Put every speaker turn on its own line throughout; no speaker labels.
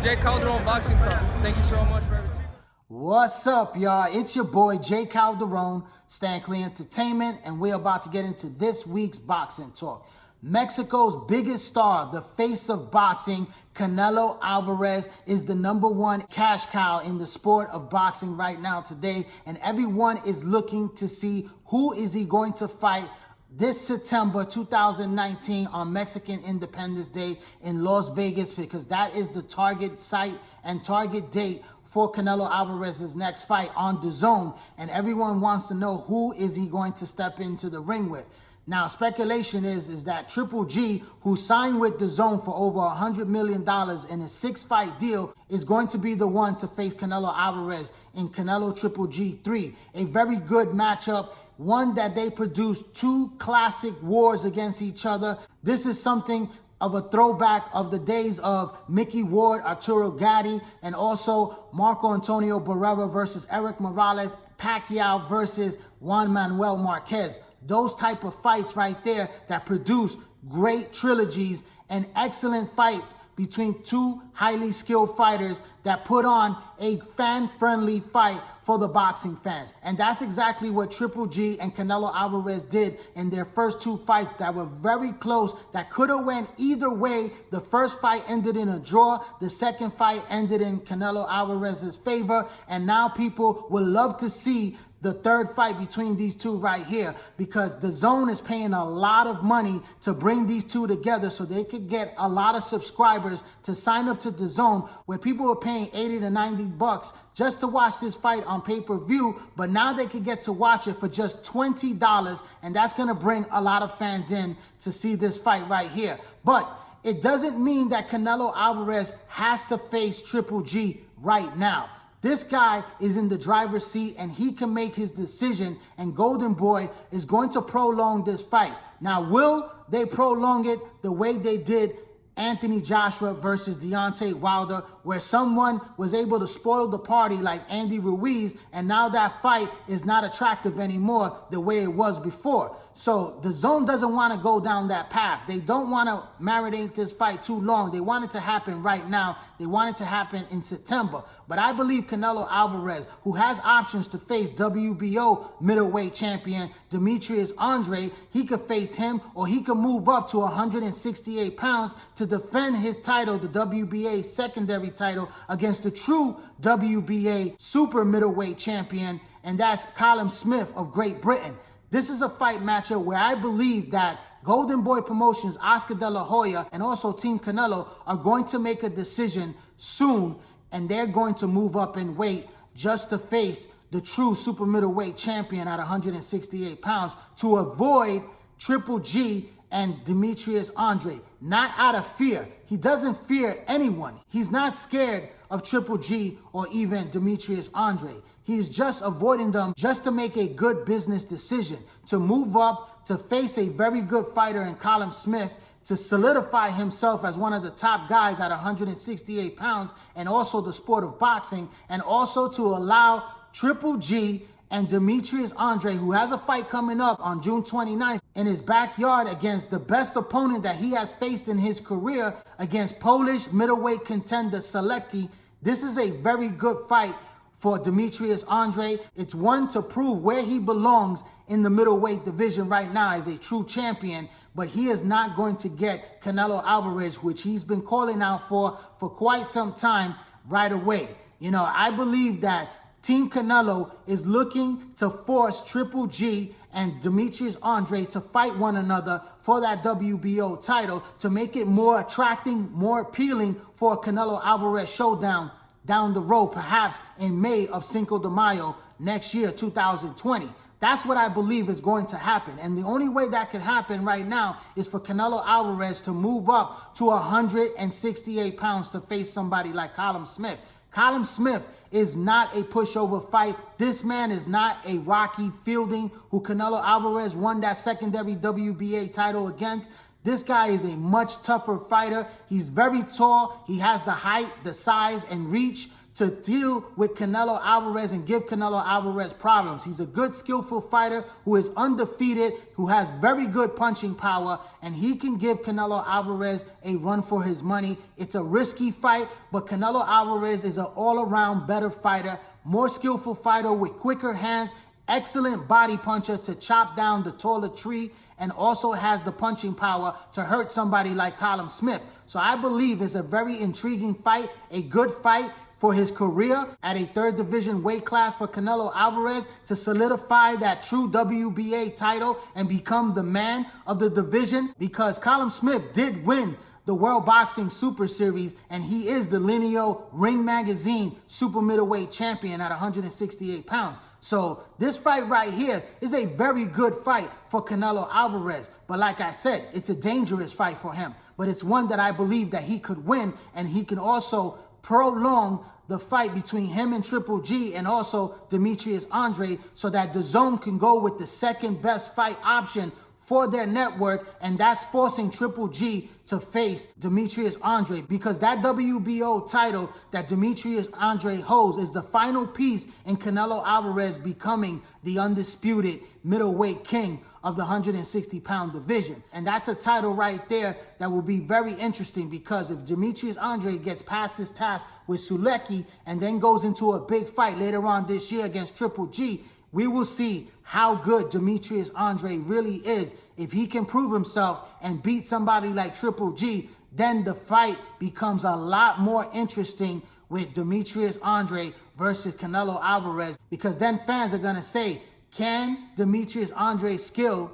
Jay Calderon Boxing Talk. Thank you so much for everything.
What's up, y'all? It's your boy, Jay Calderon, Stan Clee Entertainment, and we're about to get into this week's Boxing Talk. Mexico's biggest star, the face of boxing, Canelo Alvarez, is the #1 cash cow in the sport of boxing right now today, and everyone is looking to see who is he going to fight this September 2019 on Mexican Independence Day in Las Vegas, because that is the target site and target date for Canelo Alvarez's next fight on Dazn, and everyone wants to know who is he going to step into the ring with. Now, speculation is that Triple G, who signed with Dazn for over $100 million in a 6-fight deal, is going to be the one to face Canelo Alvarez in Canelo Triple G 3. A very good matchup, one that they produced 2 classic wars against each other. This is something of a throwback of the days of Mickey Ward, Arturo Gatti, and also Marco Antonio Barrera versus Eric Morales, Pacquiao versus Juan Manuel Marquez. Those type of fights right there that produce great trilogies and excellent fights between 2 highly skilled fighters that put on a fan-friendly fight for the boxing fans. And that's exactly what Triple G and Canelo Alvarez did in their first 2 fights that were very close, that could have went either way. The first fight ended in a draw. The second fight ended in Canelo Alvarez's favor. And now people will love to see the third fight between these 2 right here, because Dazn is paying a lot of money to bring these 2 together so they could get a lot of subscribers to sign up to Dazn, where people were paying 80 to 90 bucks just to watch this fight on pay-per-view, but now they could get to watch it for just $20, and that's going to bring a lot of fans in to see this fight right here. But it doesn't mean that Canelo Alvarez has to face Triple G right now. This guy is in the driver's seat and he can make his decision, and Golden Boy is going to prolong this fight. Now, will they prolong it the way they did Anthony Joshua versus Deontay Wilder, where someone was able to spoil the party like Andy Ruiz, and now that fight is not attractive anymore the way it was before? So Dazn doesn't want to go down that path. They don't want to marinate this fight too long. They want it to happen right now. They want it to happen in September. But I believe Canelo Alvarez, who has options to face WBO middleweight champion Demetrius Andrade, he could face him, or he could move up to 168 pounds to defend his title, the WBA secondary title, against the true WBA super middleweight champion, and that's Callum Smith of Great Britain. This is a fight matchup where I believe that Golden Boy Promotions, Oscar De La Hoya, and also Team Canelo are going to make a decision soon, and they're going to move up in weight just to face the true super middleweight champion at 168 pounds to avoid Triple G and Demetrius Andrade. Not out of fear. He doesn't fear anyone. He's not scared of Triple G or even Demetrius Andrade. He's just avoiding them just to make a good business decision, to move up, to face a very good fighter in Callum Smith, to solidify himself as one of the top guys at 168 pounds, and also the sport of boxing, and also to allow Triple G and Demetrius Andrade, who has a fight coming up on June 29th in his backyard against the best opponent that he has faced in his career, against Polish middleweight contender Selecki. This is a very good fight for Demetrius Andrade. It's one to prove where he belongs in the middleweight division right now as a true champion, but he is not going to get Canelo Alvarez, which he's been calling out for quite some time, right away. You know, I believe that Team Canelo is looking to force Triple G and Demetrius Andrade to fight one another for that WBO title, to make it more attracting, more appealing for a Canelo Alvarez showdown down the road, perhaps in May of Cinco de Mayo next year, 2020. That's what I believe is going to happen. And the only way that could happen right now is for Canelo Alvarez to move up to 168 pounds to face somebody like Callum Smith. Callum Smith is not a pushover fight. This man is not a Rocky Fielding, who Canelo Alvarez won that secondary WBA title against. This guy is a much tougher fighter. He's very tall. He has the height, the size, and reach to deal with Canelo Alvarez and give Canelo Alvarez problems. He's a good, skillful fighter who is undefeated, who has very good punching power, and he can give Canelo Alvarez a run for his money. It's a risky fight, but Canelo Alvarez is an all-around better fighter, more skillful fighter with quicker hands, excellent body puncher to chop down the taller tree, and also has the punching power to hurt somebody like Callum Smith. So I believe it's a very intriguing fight, a good fight for his career at a third division weight class for Canelo Alvarez to solidify that true WBA title and become the man of the division, because Callum Smith did win the World Boxing Super Series, and he is the lineal Ring Magazine super middleweight champion at 168 pounds. So this fight right here is a very good fight for Canelo Alvarez. But like I said, it's a dangerous fight for him. But it's one that I believe that he could win, and he can also prolong the fight between him and Triple G and also Demetrius Andrade, so that Dazn can go with the second best fight option for their network, and that's forcing Triple G to face Demetrius Andrade, because that WBO title that Demetrius Andrade holds is the final piece in Canelo Alvarez becoming the undisputed middleweight king of the 160-pound division. And that's a title right there that will be very interesting, because if Demetrius Andrade gets past his task with Sulecki and then goes into a big fight later on this year against Triple G, we will see how good Demetrius Andrade really is. If he can prove himself and beat somebody like Triple G, then the fight becomes a lot more interesting with Demetrius Andrade versus Canelo Alvarez, because then fans are going to say, can Demetrius Andrade's skill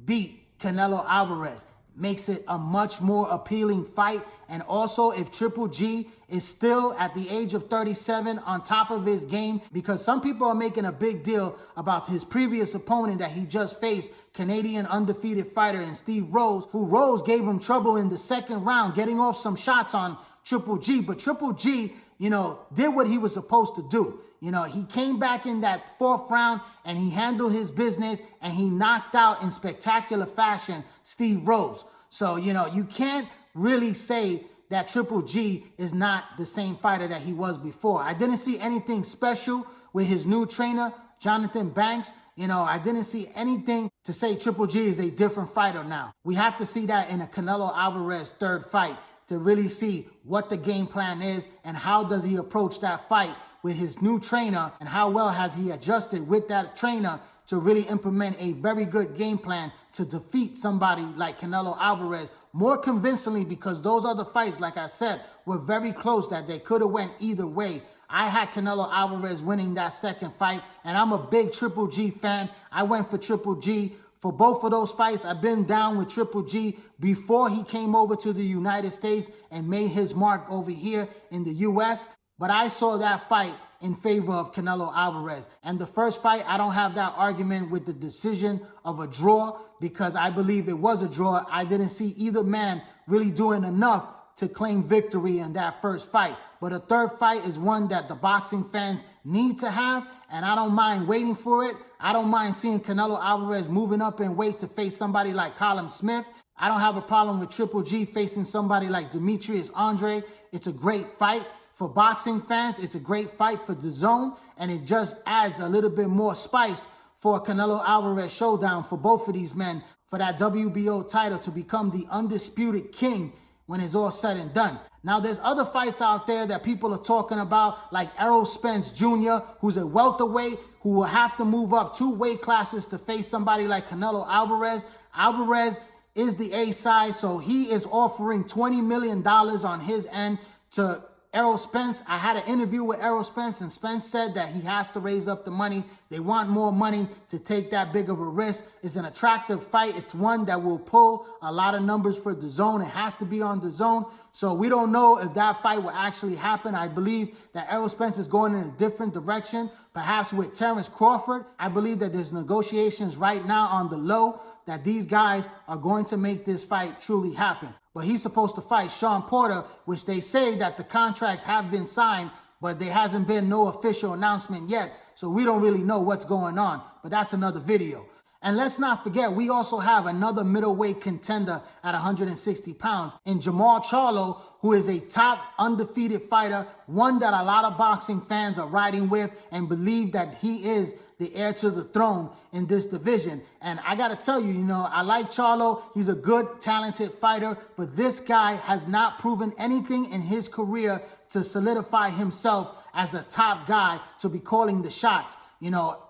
beat Canelo Alvarez? Makes it a much more appealing fight. And also, if Triple G is still at the age of 37 on top of his game, because some people are making a big deal about his previous opponent that he just faced, Canadian undefeated fighter and Steve Rose, who Rose gave him trouble in the second round, getting off some shots on Triple G. But Triple G, did what he was supposed to do. He came back in that fourth round and he handled his business and he knocked out in spectacular fashion Steve Rose. So, you can't really say that Triple G is not the same fighter that he was before. I didn't see anything special with his new trainer, Jonathan Banks. I didn't see anything to say Triple G is a different fighter now. We have to see that in a Canelo Alvarez third fight to really see what the game plan is and how does he approach that fight with his new trainer, and how well has he adjusted with that trainer to really implement a very good game plan to defeat somebody like Canelo Alvarez more convincingly, because those other fights, like I said, were very close that they could have went either way. I had Canelo Alvarez winning that second fight, and I'm a big Triple G fan. I went for Triple G for both of those fights. I've been down with Triple G before he came over to the United States and made his mark over here in the US. But I saw that fight in favor of Canelo Alvarez. And the first fight, I don't have that argument with the decision of a draw, because I believe it was a draw. I didn't see either man really doing enough to claim victory in that first fight. But a third fight is one that the boxing fans need to have, and I don't mind waiting for it. I don't mind seeing Canelo Alvarez moving up in weight to face somebody like Callum Smith. I don't have a problem with Triple G facing somebody like Demetrius Andrade. It's a great fight. For boxing fans, it's a great fight for Dazn, and it just adds a little bit more spice for a Canelo Alvarez showdown for both of these men for that WBO title to become the undisputed king when it's all said and done. Now, there's other fights out there that people are talking about, like Errol Spence Jr., who's a welterweight, who will have to move up 2 weight classes to face somebody like Canelo Alvarez. Alvarez is the A side, so he is offering $20 million on his end to Errol Spence. I had an interview with Errol Spence, and Spence said that he has to raise up the money. They want more money to take that big of a risk. It's an attractive fight. It's one that will pull a lot of numbers for Dazn. It has to be on Dazn. So we don't know if that fight will actually happen. I believe that Errol Spence is going in a different direction, perhaps with Terrence Crawford. I believe that there's negotiations right now on the low that these guys are going to make this fight truly happen. But he's supposed to fight Sean Porter, which they say that the contracts have been signed, but there hasn't been no official announcement yet. So we don't really know what's going on, but that's another video. And let's not forget, we also have another middleweight contender at 160 pounds in Jamal Charlo, who who is a top undefeated fighter, one that a lot of boxing fans are riding with and believe that he is the heir to the throne in this division. And I got to tell you, I like Charlo. He's a good, talented fighter, but this guy has not proven anything in his career to solidify himself as a top guy to be calling the shots.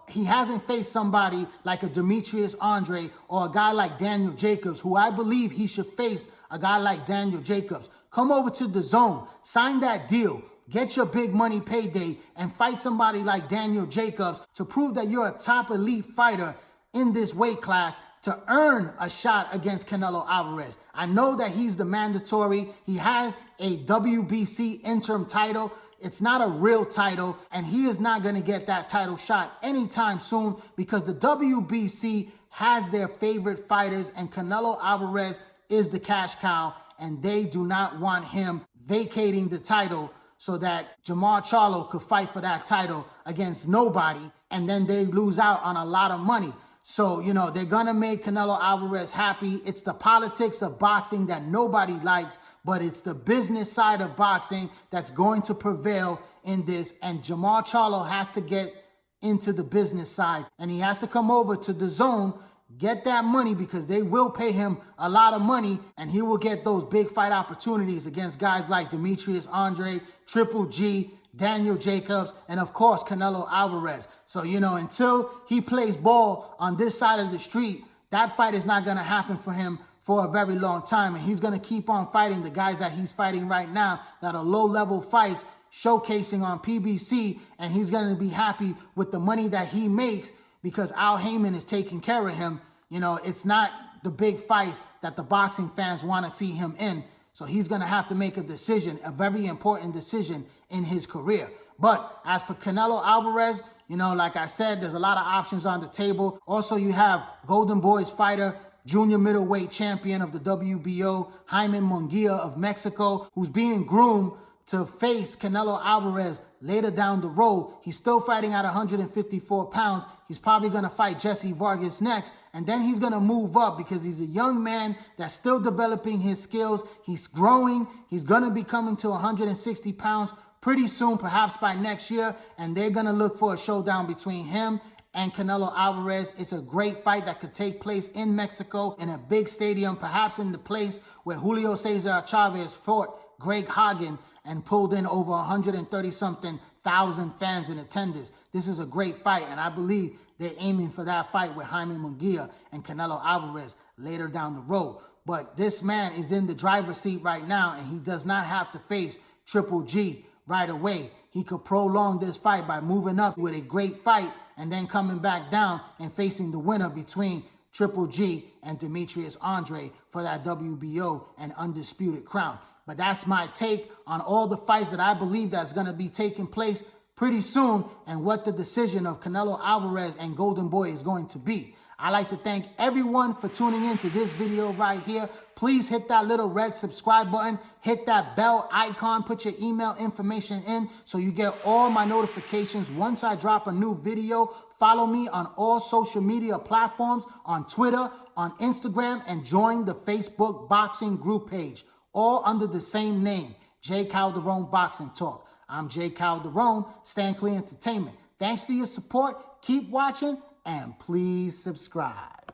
He hasn't faced somebody like a Demetrius Andrade or a guy like Daniel Jacobs, who I believe he should face a guy like Daniel Jacobs. Come over to Dazn, sign that deal, get your big money payday, and fight somebody like Daniel Jacobs to prove that you're a top elite fighter in this weight class to earn a shot against Canelo Alvarez. I know that he's the mandatory. He has a WBC interim title. It's not a real title, and he is not going to get that title shot anytime soon because the WBC has their favorite fighters, and Canelo Alvarez is the cash cow, and they do not want him vacating the title so that Jermall Charlo could fight for that title against nobody, and then they lose out on a lot of money. So, they're going to make Canelo Alvarez happy. It's the politics of boxing that nobody likes, but it's the business side of boxing that's going to prevail in this. And Jermall Charlo has to get into the business side, and he has to come over to Dazn, get that money, because they will pay him a lot of money, and he will get those big fight opportunities against guys like Demetrius Andrade, Triple G, Daniel Jacobs, and of course, Canelo Alvarez. So, until he plays ball on this side of the street, that fight is not going to happen for him for a very long time. And he's going to keep on fighting the guys that he's fighting right now that are low-level fights, showcasing on PBC, and he's going to be happy with the money that he makes because Al Heyman is taking care of him. It's not the big fights that the boxing fans want to see him in. So he's going to have to make a decision, a very important decision in his career. But as for Canelo Alvarez, like I said, there's a lot of options on the table. Also, you have Golden Boy's fighter, junior middleweight champion of the WBO, Jaime Munguia of Mexico, who's being groomed to face Canelo Alvarez later down the road. He's still fighting at 154 pounds. He's probably going to fight Jesse Vargas next, and then he's going to move up because he's a young man that's still developing his skills. He's growing. He's going to be coming to 160 pounds pretty soon, perhaps by next year, and they're going to look for a showdown between him and Canelo Alvarez. It's a great fight that could take place in Mexico in a big stadium, perhaps in the place where Julio Cesar Chavez fought Greg Hagen and pulled in over 130-something thousand fans in attendance. This is a great fight, and I believe they're aiming for that fight with Jaime Munguia and Canelo Alvarez later down the road. But this man is in the driver's seat right now, and he does not have to face Triple G right away. He could prolong this fight by moving up with a great fight and then coming back down and facing the winner between Triple G and Demetrius Andrade for that WBO and undisputed crown. But that's my take on all the fights that I believe that's going to be taking place pretty soon and what the decision of Canelo Alvarez and Golden Boy is going to be. I'd like to thank everyone for tuning in to this video right here. Please hit that little red subscribe button, hit that bell icon, put your email information in so you get all my notifications once I drop a new video. Follow me on all social media platforms, on Twitter, on Instagram, and join the Facebook boxing group page, all under the same name, J. Calderon Boxing Talk. I'm J. Calderon, Stand Clear Entertainment. Thanks for your support. Keep watching, and please subscribe.